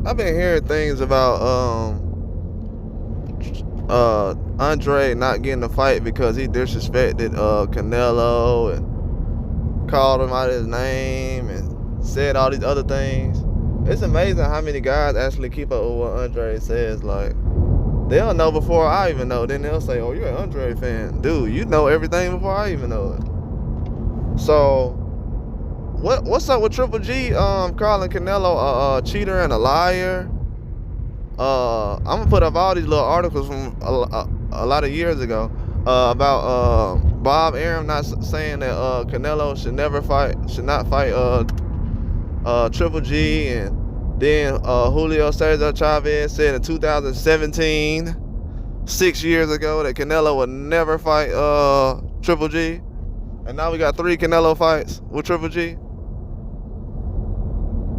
I've been hearing things about Andre not getting a fight because he disrespected Canelo and called him out his name and said all these other things. It's amazing how many guys actually keep up with what Andre says. Like, they'll know before I even know. Then they'll say, "Oh, you're an Andre fan, dude. You know everything before I even know it." So, what's up with Triple G calling Canelo a cheater and a liar? I'm gonna put up all these little articles from a lot of years ago about Bob Arum not saying that Canelo should not fight Triple G, and then Julio Cesar Chavez said in 2017, 6 years ago, that Canelo would never fight Triple G, and now we got 3 Canelo fights with Triple G.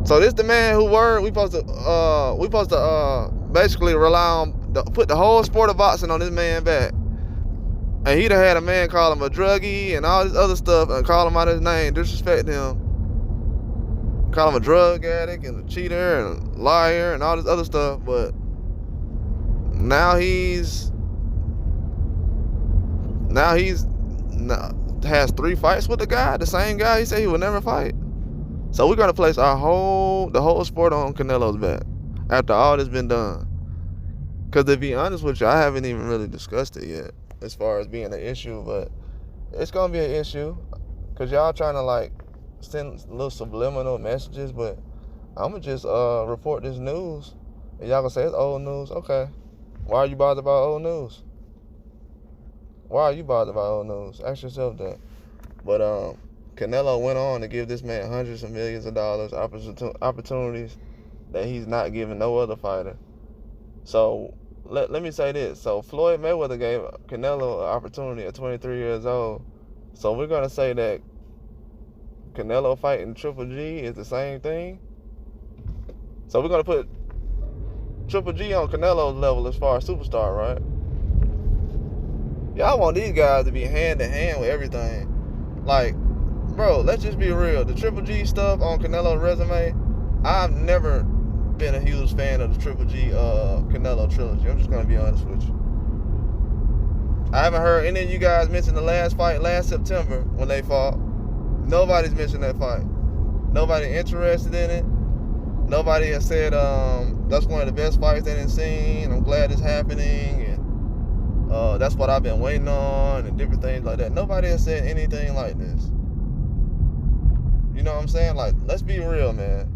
So this the man who we supposed to basically rely on, put the whole sport of boxing on this man back. And he'd have had a man call him a druggie and all this other stuff and call him out his name, disrespect him, call him a drug addict and a cheater and a liar and all this other stuff. But now has 3 fights with the same guy he said he would never fight. So we're gonna place the whole sport on Canelo's back after all this been done. Cause to be honest with you, I haven't even really discussed it yet as far as being an issue, but it's gonna be an issue. Cause y'all trying to like send little subliminal messages, but I'ma just report this news. And y'all gonna say it's old news. Okay. Why are you bothered about old news? Why are you bothered about old news? Ask yourself that. But Canelo went on to give this man hundreds of millions of dollars, opportunities that he's not giving no other fighter. So let me say this. So Floyd Mayweather gave Canelo an opportunity at 23 years old. So we're going to say that Canelo fighting Triple G is the same thing. So we're going to put Triple G on Canelo's level as far as superstar, right? Y'all want these guys to be hand in hand with everything. Like, bro, let's just be real. The Triple G stuff on Canelo's resume, I've never been a huge fan of the Triple G Canelo trilogy. I'm just gonna be honest with you. I haven't heard any of you guys mention the last fight last September when they fought. Nobody's mentioned that fight. Nobody interested in it. Nobody has said that's one of the best fights they done seen. I'm glad it's happening, and that's what I've been waiting on, and different things like that. Nobody has said anything like this. You know what I'm saying? Like, let's be real, man.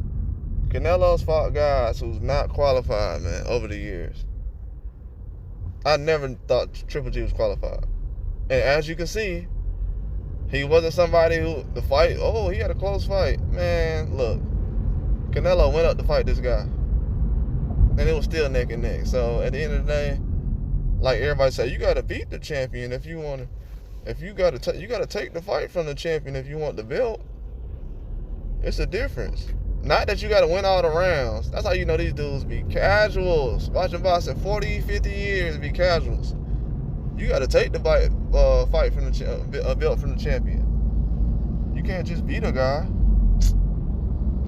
Canelo's fought guys who's not qualified, man, over the years. I never thought Triple G was qualified. And as you can see, he wasn't somebody who, he had a close fight. Man, look, Canelo went up to fight this guy. And it was still neck and neck. So at the end of the day, like everybody say, you got to beat the champion if you want to. You got to take the fight from the champion if you want the belt. It's a difference. Not that you got to win all the rounds. That's how you know these dudes be casuals. Watching boxing 40, 50 years, be casuals. You got to take the fight from a belt from the champion. You can't just beat a guy.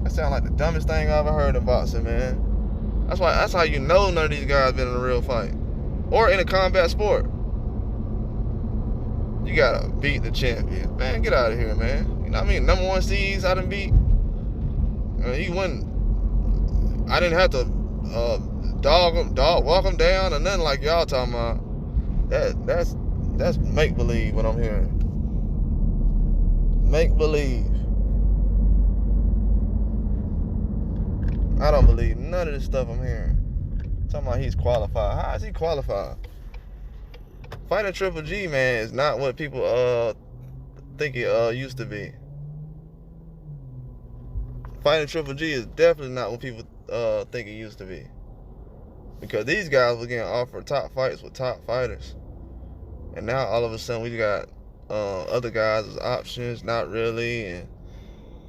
That sounds like the dumbest thing I ever heard in boxing, man. That's how you know none of these guys been in a real fight. Or in a combat sport. You got to beat the champion. Man, get out of here, man. You know what I mean? Number 1 seeds I done beat. He wasn't. I didn't have to walk him down or nothing like y'all talking about. That's make believe what I'm hearing. Make believe. I don't believe none of this stuff I'm hearing. Talking about he's qualified. How is he qualified? Fighting Triple G, man, is not what people think it used to be. Fighting Triple G is definitely not what people think it used to be. Because these guys were getting offered top fights with top fighters. And now all of a sudden we got other guys as options, not really, and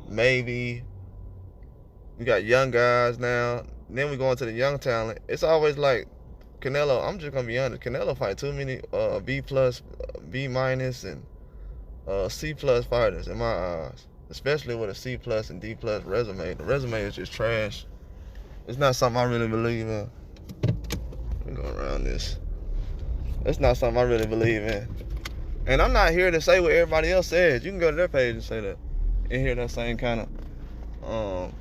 maybe. We got young guys now. Then we go into the young talent. It's always like Canelo, I'm just going to be honest, Canelo fight too many B+, B-, and C+ fighters in my eyes. Especially with a C+ and D+ resume. The resume is just trash. It's not something I really believe in. Let me go around this. It's not something I really believe in. And I'm not here to say what everybody else says. You can go to their page and say that. And hear that same kind of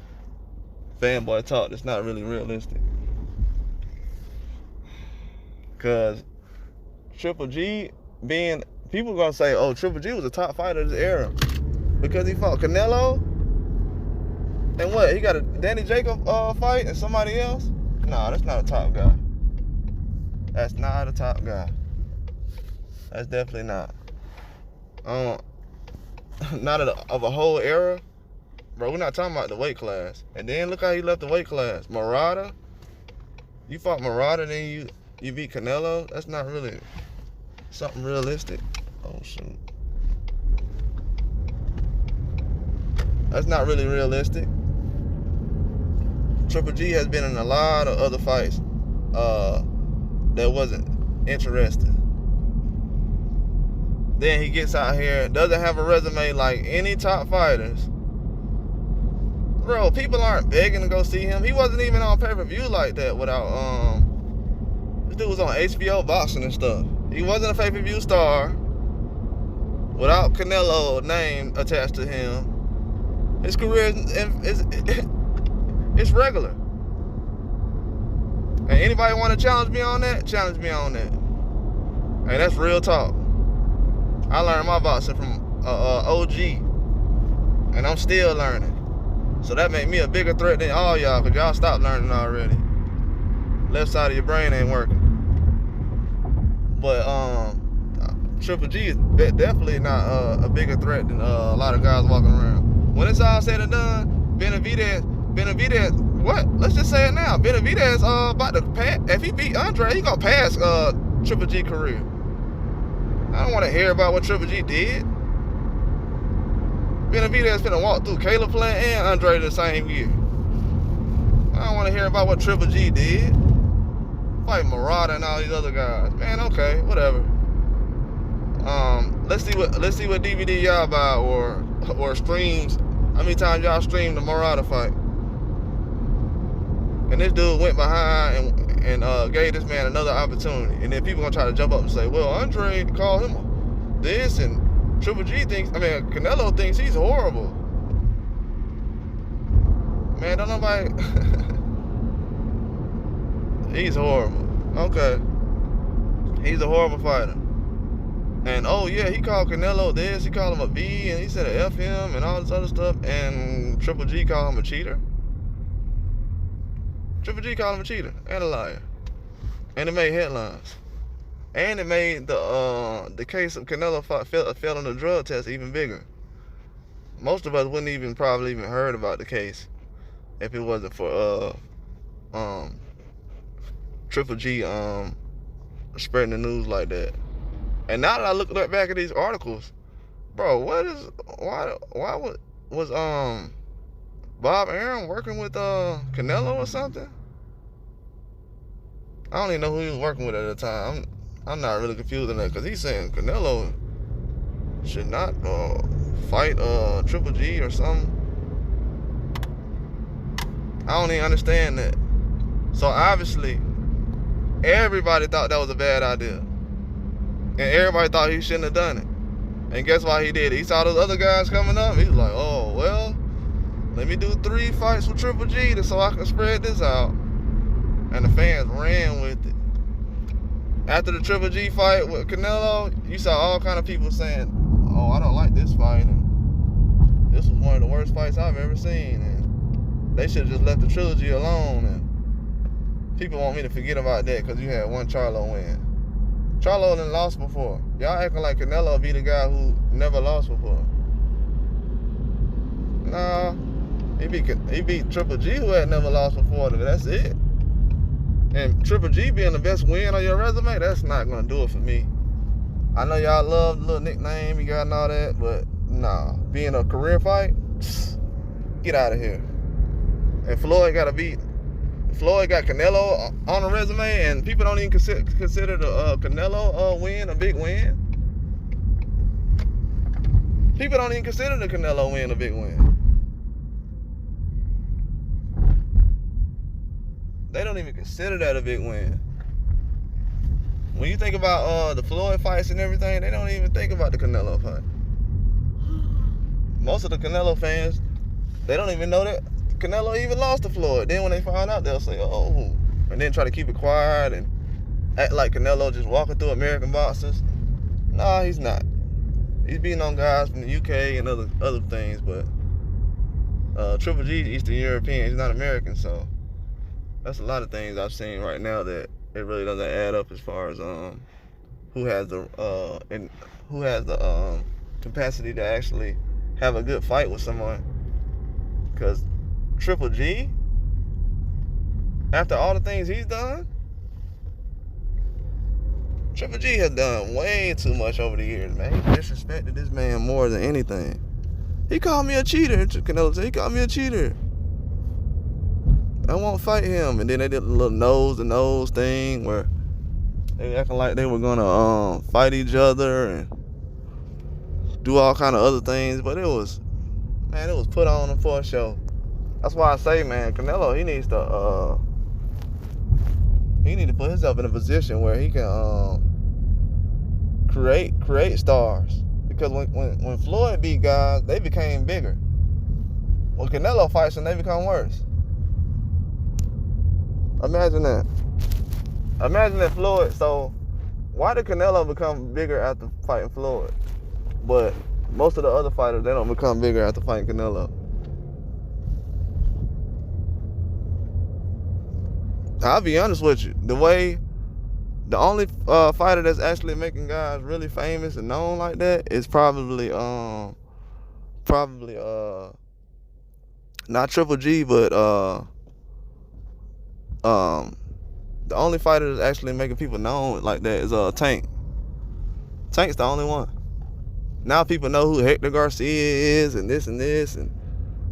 fanboy talk that's not really realistic. Because Triple G being, people gonna say, oh, Triple G was a top fighter of this era because he fought Canelo. And what, he got a Danny Jacob fight and somebody else? Nah, that's not a top guy. That's not a top guy. That's definitely not. Not of a whole era. Bro, we're not talking about the weight class. And then look how he left the weight class. Murata. You fought Murata, then you beat Canelo. That's not really something realistic. Oh, shoot. That's not really realistic. Triple G has been in a lot of other fights that wasn't interesting. Then he gets out here, doesn't have a resume like any top fighters. Bro, people aren't begging to go see him. He wasn't even on pay-per-view like that without, this dude was on HBO boxing and stuff. He wasn't a pay-per-view star without Canelo name attached to him. His career is regular. And anybody want to challenge me on that? Challenge me on that. Hey, that's real talk. I learned my boxing from OG, and I'm still learning. So that made me a bigger threat than all y'all, because y'all stopped learning already. Left side of your brain ain't working. But Triple G is definitely not a bigger threat than a lot of guys walking around. When it's all said and done, Benavidez, what? Let's just say it now. Benavidez about to pass. If he beat Andre, he gonna pass Triple G career. I don't want to hear about what Triple G did. Benavidez finna walk through Caleb Plant and Andre the same year. I don't want to hear about what Triple G did. Fight Murata and all these other guys. Man, okay, whatever. Let's see what DVD y'all buy or streams. How many times y'all streamed the Murata fight? And this dude went behind and gave this man another opportunity. And then people gonna try to jump up and say, well, Andre called him this, and Triple G thinks, Canelo thinks he's horrible. Man, don't nobody. He's horrible. Okay. He's a horrible fighter. And oh yeah, he called Canelo this, he called him a B, and he said F him and all this other stuff, and Triple G called him a cheater. Triple G called him a cheater and a liar. And it made headlines. And it made the case of Canelo failed on the drug test even bigger. Most of us wouldn't probably even heard about the case if it wasn't for Triple G spreading the news like that. And now that I look back at these articles, bro, why was Bob Arum working with Canelo or something? I don't even know who he was working with at the time. I'm not really confused on that, because he's saying Canelo should not fight Triple G or something. I don't even understand that. So obviously, everybody thought that was a bad idea. And everybody thought he shouldn't have done it. And guess why he did it? He saw those other guys coming up. He was like, oh, well, let me do 3 fights with Triple G so I can spread this out. And the fans ran with it. After the Triple G fight with Canelo, you saw all kind of people saying, oh, I don't like this fight. And this was one of the worst fights I've ever seen. And they should have just left the trilogy alone. And people want me to forget about that because you had one Charlo win. Charlo done lost before. Y'all acting like Canelo be the guy who never lost before. Nah, he beat Triple G, who had never lost before. That's it. And Triple G being the best win on your resume, that's not gonna do it for me. I know y'all love the little nickname you got and all that, but nah, being a career fight, get out of here. And Floyd got Canelo on the resume, and people don't even consider the Canelo win a big win. People don't even consider the Canelo win a big win. they don't even consider that a big win. When you think about the Floyd fights and everything, they don't even think about the Canelo fight. Most of the Canelo fans, they don't even know that Canelo even lost to Floyd. Then when they find out, they'll say, oh, and then try to keep it quiet and act like Canelo just walking through American boxers. Nah, he's not. He's beating on guys from the UK and other things, but Triple G is Eastern European. He's not American, so that's a lot of things I've seen right now that it really doesn't add up as far as who has the capacity to actually have a good fight with someone. Because Triple G, after all the things he's done, Triple G has done way too much over the years, man. He disrespected this man more than anything. He called me a cheater. Canelo said he called me a cheater. I won't fight him. And then they did a little nose-to-nose thing where they acting like they were gonna fight each other and do all kind of other things. But it was put on for a show. That's why I say, man, Canelo, he needs to put himself in a position where he can create stars. Because when Floyd beat guys, they became bigger. When Canelo fights them, they become worse. Imagine that. Imagine that Floyd. So why did Canelo become bigger after fighting Floyd? But most of the other fighters, they don't become bigger after fighting Canelo. I'll be honest with you. The only fighter that's actually making guys really famous and known like that is probably not Triple G, but the only fighter that's actually making people known like that is Tank. Tank's the only one. Now people know who Hector Garcia is and this and this. And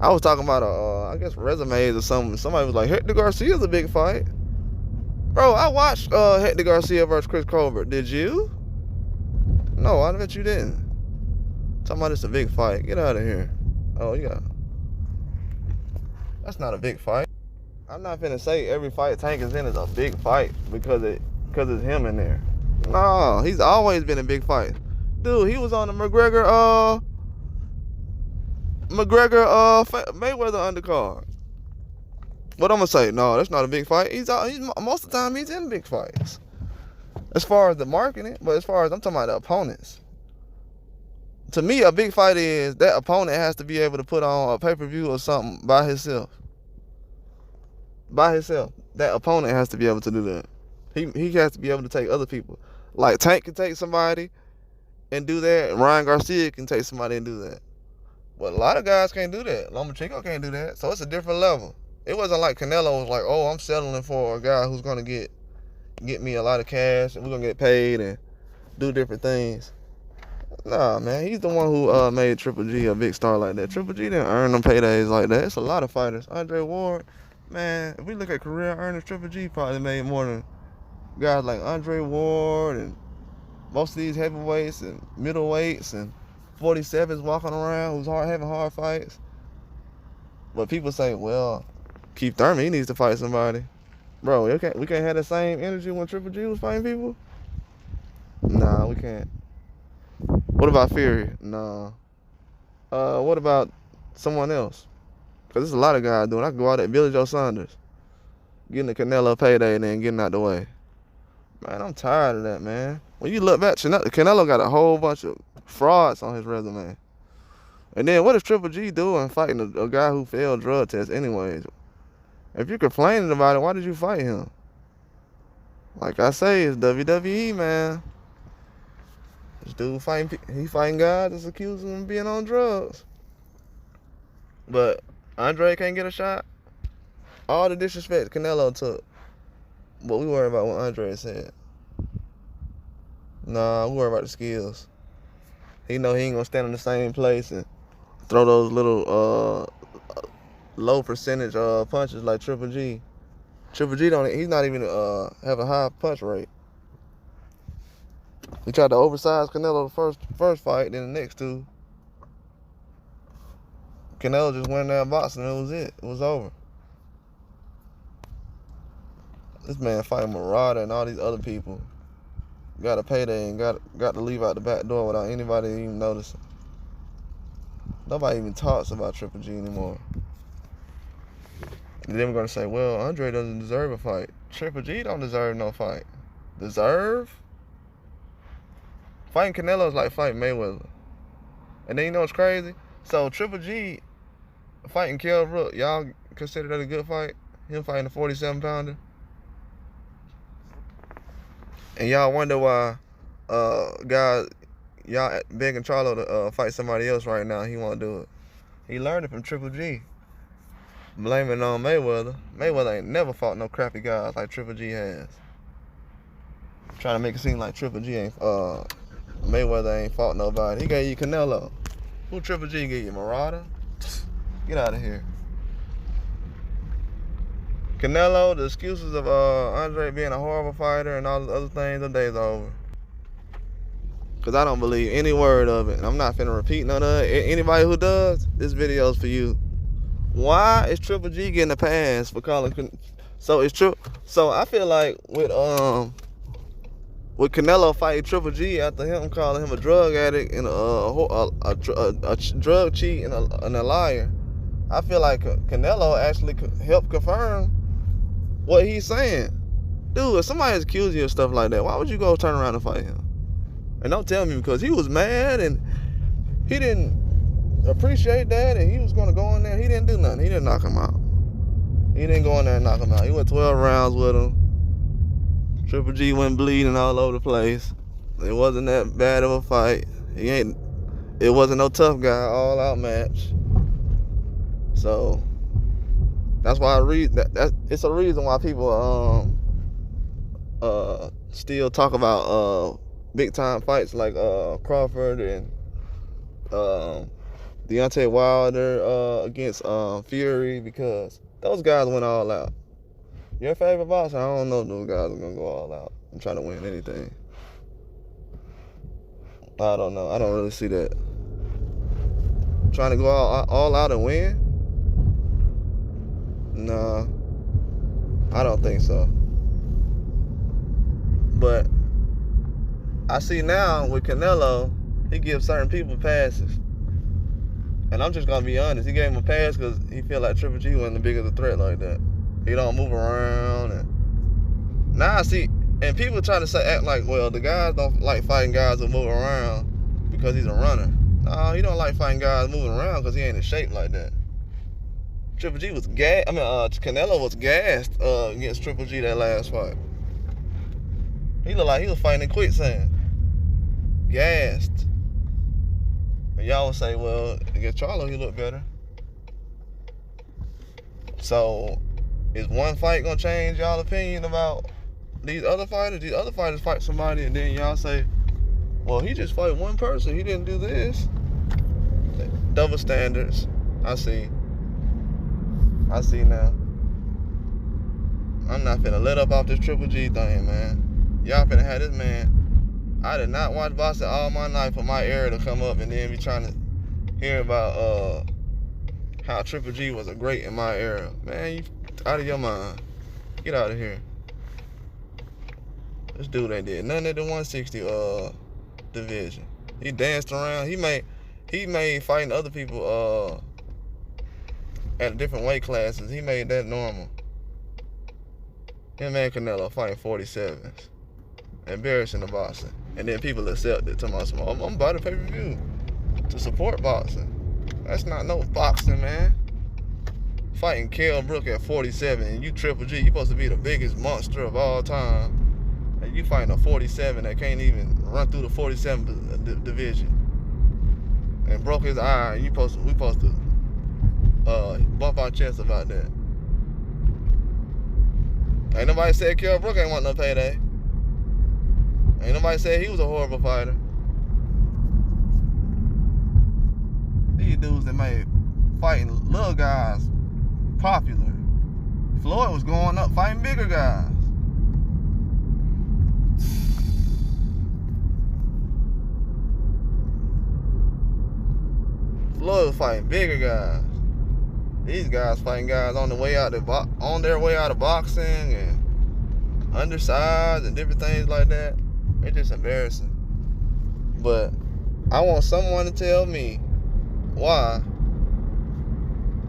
I was talking about I guess resumes or something. Somebody was like, Hector Garcia's a big fight. Bro, I watched Hector Garcia versus Chris Colbert. Did you? No, I bet you didn't. Talking about it's a big fight. Get out of here. Oh, yeah. That's not a big fight. I'm not finna say every fight Tank is in is a big fight because it's him in there. No, he's always been in big fights. Dude, he was on the McGregor Mayweather undercard. What I'm gonna say? No, that's not a big fight. He's most of the time he's in big fights. As far as the marketing, but as far as I'm talking about the opponents. To me, a big fight is that opponent has to be able to put on a pay-per-view or something by himself. By himself. That opponent has to be able to do that. He has to be able to take other people. Like Tank can take somebody and do that. And Ryan Garcia can take somebody and do that. But a lot of guys can't do that. Lomachenko can't do that. So it's a different level. It wasn't like Canelo was like, oh, I'm settling for a guy who's gonna get me a lot of cash and we're gonna get paid and do different things. Nah, man, he's the one who made Triple G a big star like that. Triple G didn't earn them paydays like that. It's a lot of fighters. Andre Ward, man, if we look at career earners, Triple G probably made more than guys like Andre Ward and most of these heavyweights and middleweights and 47s walking around who's having hard fights. But people say, well, Keith Thurman, he needs to fight somebody. Bro, we can't have the same energy when Triple G was fighting people? Nah, we can't. What about Fury? Nah. What about someone else? Because there's a lot of guys doing. I can go out there, Billy Joe Saunders, getting the Canelo payday and then getting out the way. Man, I'm tired of that, man. When you look back, Canelo got a whole bunch of frauds on his resume. And then what is Triple G doing fighting a guy who failed drug tests anyways? If you're complaining about it, why did you fight him? Like I say, it's WWE, man. This dude fighting guys that's accusing him of being on drugs. But Andre can't get a shot. All the disrespect Canelo took. But we worry about what Andre said. Nah, we worry about the skills. He know he ain't gonna stand in the same place and throw those little low percentage punches like Triple G. Triple G he's not even have a high punch rate. He tried to oversize Canelo the first fight, then the next two. Canelo just went in there boxing and it was over. This man fighting Marauder and all these other people. Got a payday and got to leave out the back door without anybody even noticing. Nobody even talks about Triple G anymore. And then we're gonna say, well, Andre doesn't deserve a fight. Triple G don't deserve no fight. Deserve? Fighting Canelo is like fighting Mayweather. And then you know what's crazy? So Triple G fighting Kell Brook, y'all consider that a good fight? Him fighting a 47-pounder? And y'all wonder why guys, y'all begging Charlo to fight somebody else right now. He won't do it. He learned it from Triple G. Blaming on Mayweather. Mayweather ain't never fought no crappy guys like Triple G has. Trying to make it seem like Triple G ain't Mayweather ain't fought nobody. He gave you Canelo. Who Triple G gave you? Marauder? Get out of here. Canelo, the excuses of Andre being a horrible fighter and all the other things, the day's over. Because I don't believe any word of it. And I'm not finna repeat none of it. Anybody who does, this video's for you. Why is Triple G getting a pass for calling? So it's true. So I feel like with Canelo fighting Triple G after him calling him a drug addict and a drug cheat and a liar, I feel like Canelo actually helped confirm what he's saying. Dude, if somebody's accusing you of stuff like that, why would you go turn around and fight him? And don't tell me because he was mad and he didn't appreciate that and he was going to go in there. He didn't do nothing. He didn't knock him out. He didn't go in there and knock him out. He went 12 rounds with him. Triple G went bleeding all over the place. It wasn't that bad of a fight. It wasn't no tough guy all out match. So that's why it's a reason why people still talk about big time fights like Crawford and Deontay Wilder against Fury, because those guys went all out. Your favorite boxer, I don't know if those guys are gonna go all out and try to win anything. I don't know. I don't really see that. Trying to go all out and win? No, I don't think so. But I see now with Canelo, he gives certain people passes. And I'm just gonna be honest, he gave him a pass because he feel like Triple G wasn't the biggest a threat like that. He don't move around, and now I see, and people try to act like, well, the guys don't like fighting guys who move around because he's a runner. No, he don't like fighting guys moving around because he ain't in shape like that. Triple G was Canelo was gassed against Triple G that last fight. He looked like he was fighting in quicksand. Gassed. And y'all would say, well, against Charlo, he looked better. So, is one fight gonna change y'all opinion about these other fighters? These other fighters fight somebody and then y'all say, well, he just fought one person. He didn't do this. Double standards. I see now. I'm not finna let up off this Triple G thing, man. Y'all finna have this man. I did not watch boxing all my life for my era to come up and then be trying to hear about how Triple G was a great in my era. Man, you out of your mind. Get out of here. This dude ain't did nothing at the 160 division. He danced around. He made fighting other people at different weight classes. He made that normal. Him and Canelo fighting 47s. Embarrassing the boxing. And then people accept it. Talking about, I'm about to pay-per-view to support boxing. That's not no boxing, man. Fighting Kell Brook at 47 and you Triple G, you supposed to be the biggest monster of all time. And you fighting a 47 that can't even run through the 47 division. And broke his eye, and we supposed to bump our chest about that. Ain't nobody said Kell Brook ain't want no payday. Ain't nobody said he was a horrible fighter. These dudes that made fighting little guys popular. Floyd was going up fighting bigger guys. Floyd was fighting bigger guys. These guys fighting guys on their way out of boxing and undersized and different things like that. It's just embarrassing. But I want someone to tell me why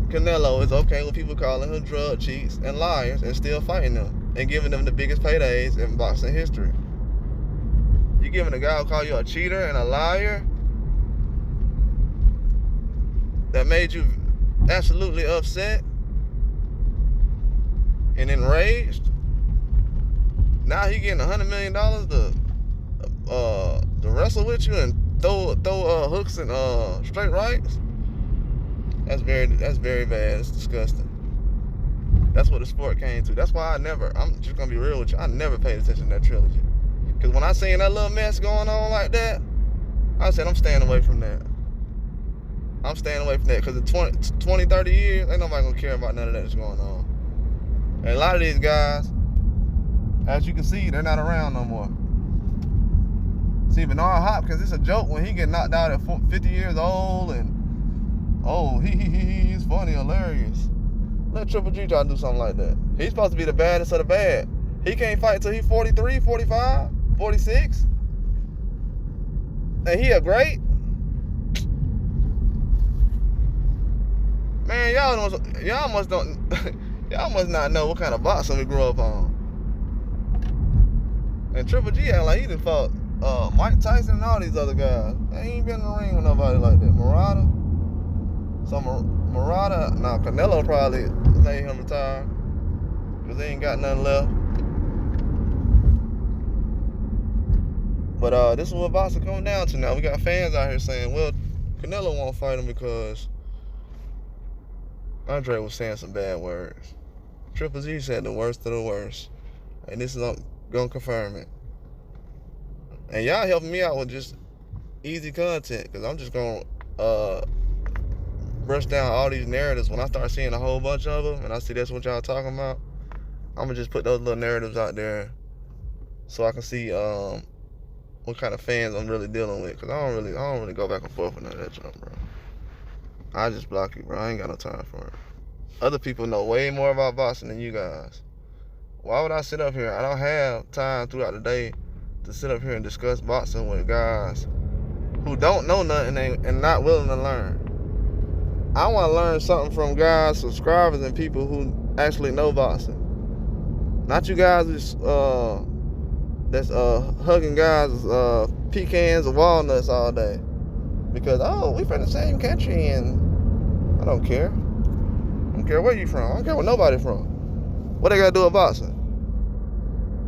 Canelo is okay with people calling him drug cheats and liars and still fighting them and giving them the biggest paydays in boxing history. You giving a guy who call you a cheater and a liar that made you absolutely upset and enraged. Now he getting $100 million to wrestle with you and throw hooks and straight rights. That's very bad. It's disgusting. That's what the sport came to. That's why I'm just gonna be real with you, I never paid attention to that trilogy. Cause when I seen that little mess going on like that, I said I'm staying away from that. I'm staying away from that because in 20, 30 years, ain't nobody gonna care about none of that that's going on. And a lot of these guys, as you can see, they're not around no more. See, Bernard Hopkins, it's a joke when he get knocked out at 50 years old and, oh, he's funny, hilarious. Let Triple G try to do something like that. He's supposed to be the baddest of the bad. He can't fight until he's 43, 45, 46. And he a great? Man, y'all must not know what kind of boxing we grew up on. And Triple G act like he done fought Mike Tyson and all these other guys. He ain't been in the ring with nobody like that. Murata. So Murata, nah, Canelo probably made him retire because they ain't got nothing left. But this is what boxing coming down to now. We got fans out here saying, well, Canelo won't fight him because Andre was saying some bad words. Triple G said the worst of the worst. And this is gonna confirm it. And y'all helping me out with just easy content, because I'm just gonna brush down all these narratives. When I start seeing a whole bunch of them and I see that's what y'all talking about, I'm gonna just put those little narratives out there so I can see what kind of fans I'm really dealing with. Because I don't really go back and forth with none of that junk, bro. I just block you, bro. I ain't got no time for it. Other people know way more about boxing than you guys. Why would I sit up here? I don't have time throughout the day to sit up here and discuss boxing with guys who don't know nothing and not willing to learn. I want to learn something from guys, subscribers, and people who actually know boxing. Not you guys that's hugging guys pecans and walnuts all day. Because, oh, we from the same country and I don't care. I don't care where you from. I don't care where nobody from. What they got to do with boxing?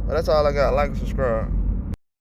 Well, that's all I got. Like and subscribe.